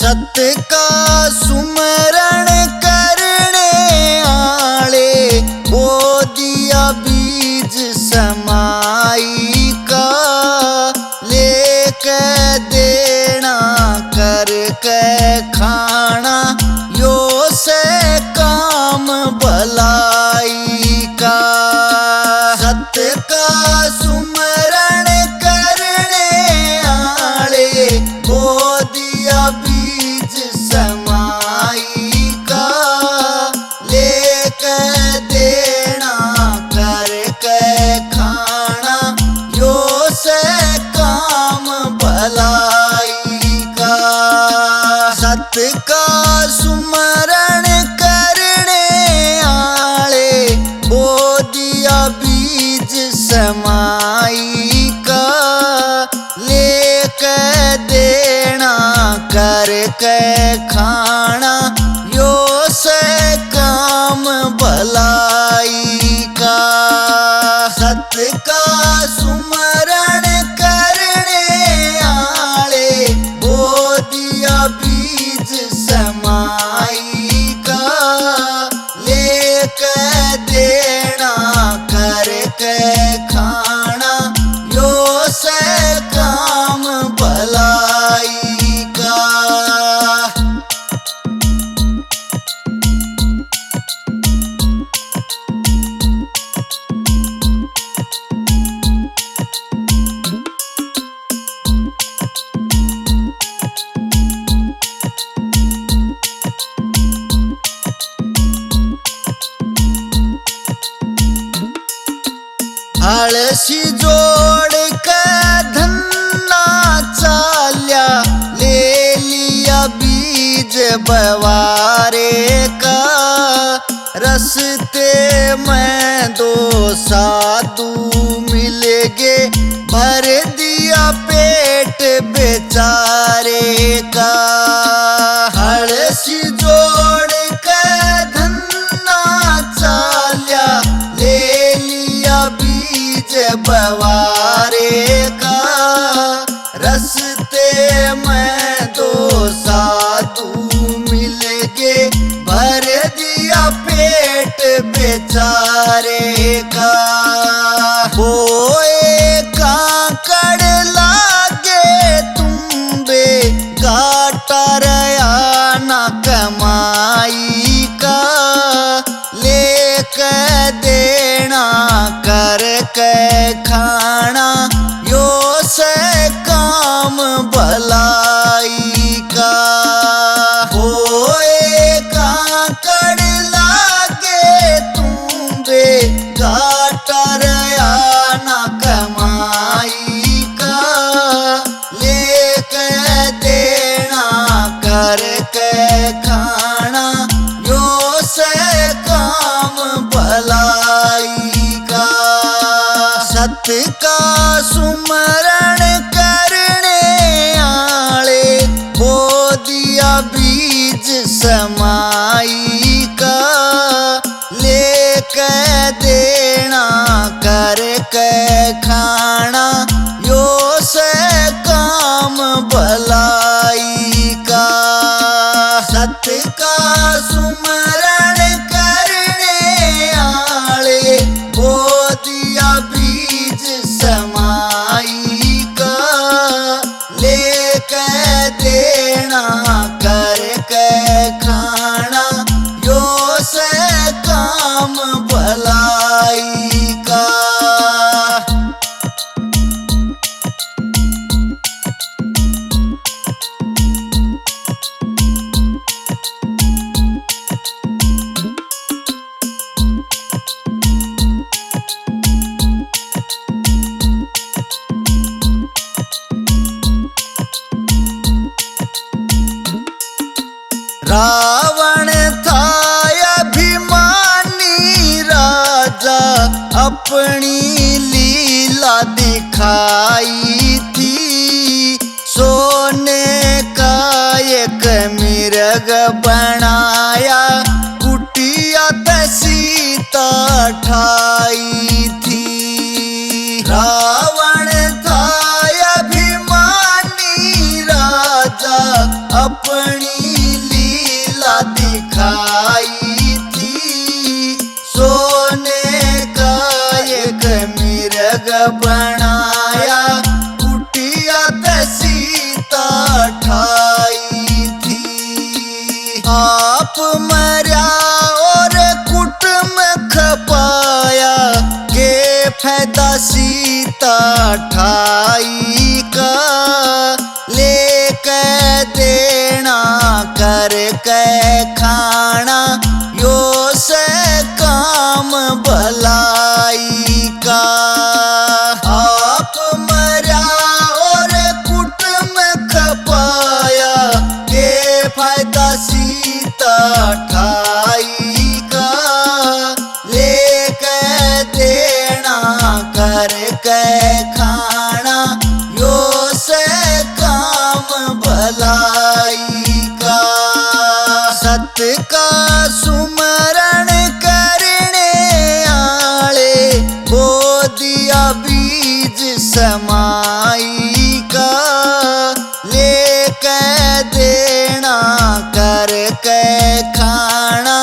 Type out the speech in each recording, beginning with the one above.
सत्य का सुमरण करने आले बो दिया बीज समाई का लेके देना करके खाना यो से काम भलाई का। सत्य का सुमरण करने आले बो दिया बीज समाई का लेके देना करके खाना यो से काम भलाई का। सत्य का सुमरण करने आले बो दिया बीज समाई का लेके देना करके खाना यो से काम भलाई का। सत्य का सुमरण करने आले बो दिया बीज समाई का लेके देना करके खाना यो से काम भलाई का। आळशी जोड़ के धन्ना चाल्या ले लिया बीज बवारे का। रस्ते में दो साधु मिल गए भर दिया पेट बेचारे का। आळशी जोड़ के धन्ना चाल्या ले लिया बीज बवारे का। रस्ते में दो साधु मिल गए भर दिया पेट बेचारे का। बोए काकड़ लागे तुम्बे काटा रया ना कमाई का लेके देना करके खाना यो से काम भलाई का। होए काकड़ लागे तुम्बे काटा रया ना कमाई का लेके देना करके खाना यो से काम भलाई का। सत्य का सुमरण करने आले बो दिया बीज समाई का लेके देना करके खाना यो से काम भलाई का। सत्य का सुमरण करने आले बो दिया बीज समाई का लेके देना करके खाना यो से काम भलाई का। रावण था अभिमानी राजा अपनी लीला दिखाई थी। सोने का एक मिर्ग बनाया कुटिया पे सीता ठाई थी। रावण था अभिमानी राजा अपनी बनाया, कुटिया ते सीता ठाई थी। आप मर्या और कुटुम खपाया, के फायदा सीता ठाई का। लेके देना करके खाना, यो से काम भलाई का। आप मर्या और कुटुम खपाया, के फायदा सीता ठाई का। लेके देना करके खाना, यो से काम भलाई का। सत का सुमरण करने आले, बो दिया बीज समाई का। लेके देना करके खाना,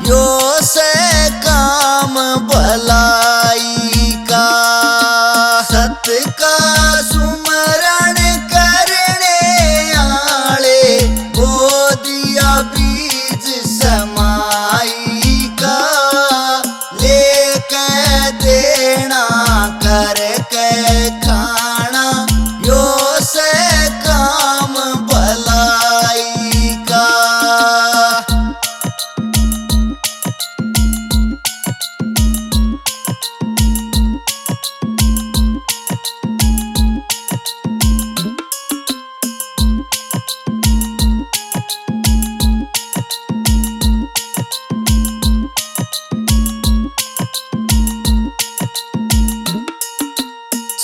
यो से काम भलाई का। सत का सुमरण करने आले, बो दिया बीज समाई का। लेके देना करके खाना, यो से काम भलाई का।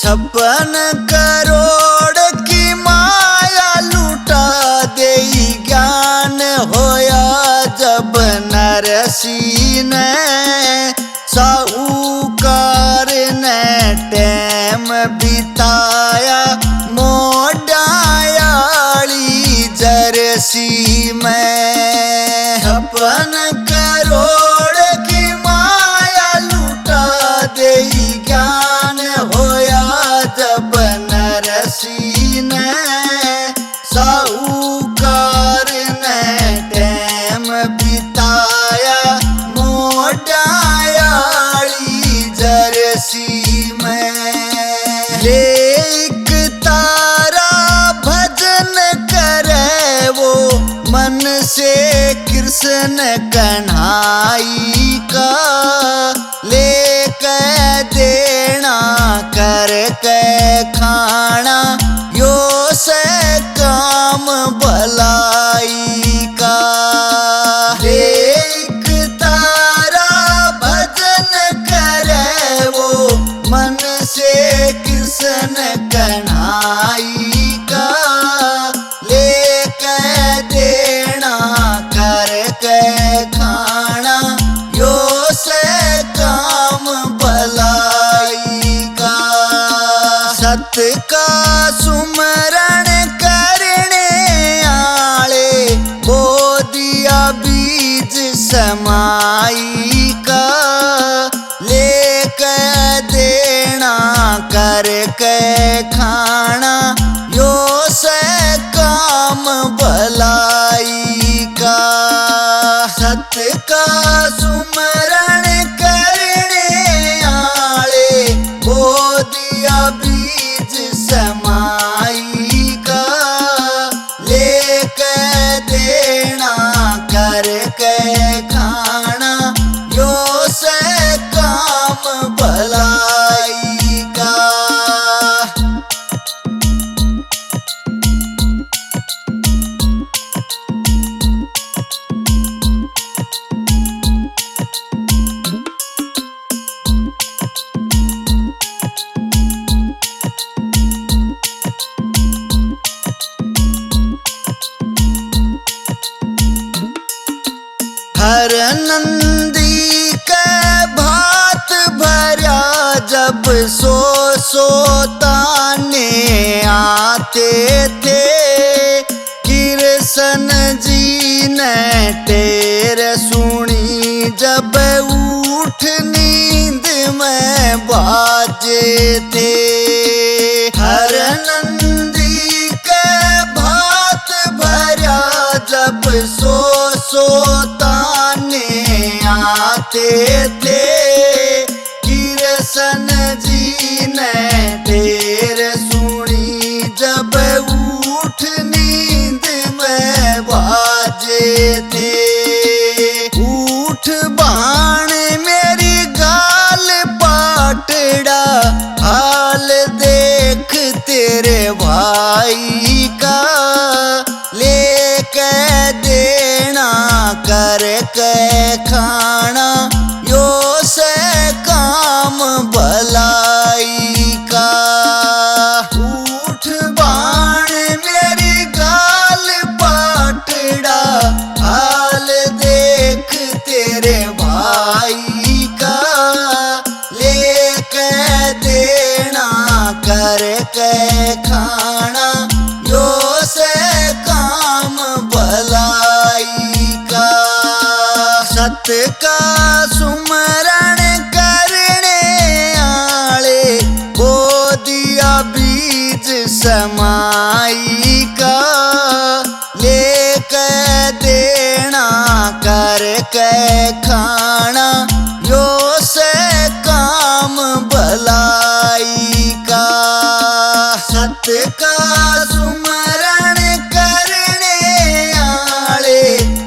छप्पन करोड़ की माया लुटा दे, ज्ञान होया जब नरसी ने। साहूकार ने टैम बिताया, मोडायाली जरसी में। छप्पन करोड़ की माया लुटा दे, ज्ञान होया जब नरसी ने। साहूकार ने टैम बिताया, मोडायाली जरसी में। लेक तारा भजन करे वो, मन से कृष्ण कन्हाई का। लेके देना करके खाना, यो से काम भलाई का। लेक तारा भजन करे वो, मन से कृष्ण कन्हाई का। लेके देना करके खाना, यो से काम भलाई का। सत का सुमरण करने आले, बो दिया बीज समाई का। लेके देना करके खाना, यो से काम भलाई का। सत का सुमरण करने आले, बो दिया बीज समाई का। लेके देना करके खाना, यो से काम भलाई का। हर नंदी के भात भरा, जब सो ताने आते थे। कृष्ण जी ने टेर सुनी, जब उठ नींद में बाजे थे। हर नंदी के भात भरा जब सो ताने आते थे। कृष्ण जी ने ढेर सुनी जब उठ नींद में बाजे थे। उठ बाण मेरी गाल पाटड़ा, हाल देख तेरे भाई का। लेके देना करके खाना, यो से काम भलाई का। उठ बाण मेरी गाल पाटड़ा, हाल देख तेरे भाई का। लेके देना करके खाना, यो से काम भलाई का। सत का सुमरण करने आले, बो दिया बीज समाई का। लेके देना करके खाना, यो से काम भलाई का। सत का सुमरण करने आले,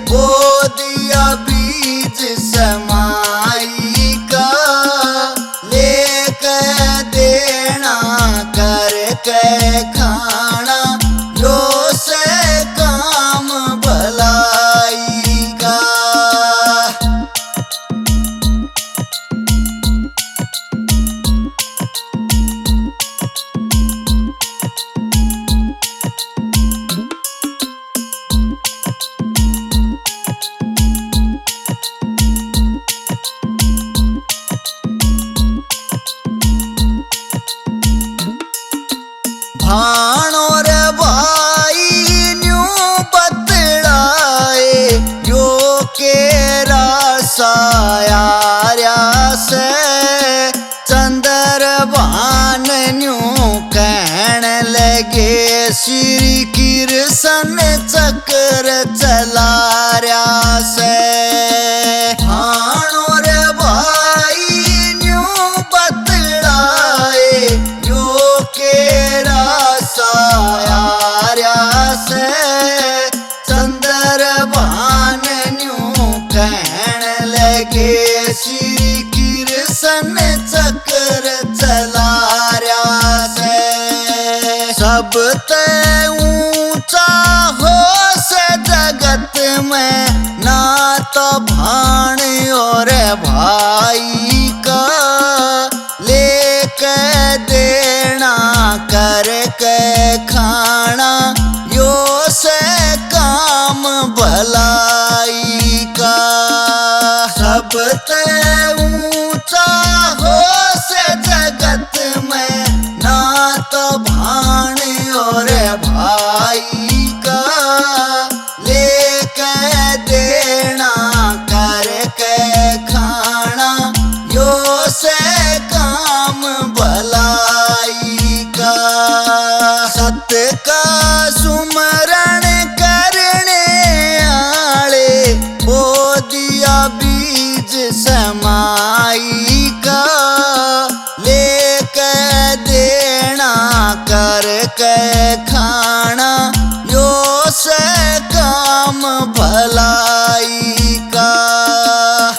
बो दिया बीज समाई का। लेके देना करके खाना, यो से काम भलाई का। भाणो रे भाई न्यू बतलाए, यो केरा सायार्या से। चंद्र भान न्यू कहन लगे, श्री कृष्ण चक्र चलार्या से। भाणो रे भाई न्यू बतलाए, यो केरा सायार्या से। चंद्र भान न्यू कहन लगे, श्री कृष्ण चक्र चलार्या से। सब ते ऊंचा हो से जगत में, ना तो भाण और भाई का। लेके देना करके खाना, यो से काम भलाई का। सब ते ऊंचा हो से जगत में, ना तो भाण और भाई का। लेके देना करके खाना, यो से काम भलाई का। सत का सुमरण करने आले, बो दिया बीज समाई का। लेके देना करके खाना, यो से काम भलाई का।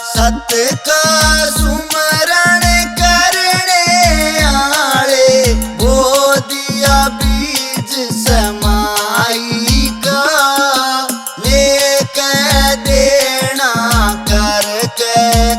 सत का सुमरण करने आले, बो दिया बीज समाई का। लेके देना करके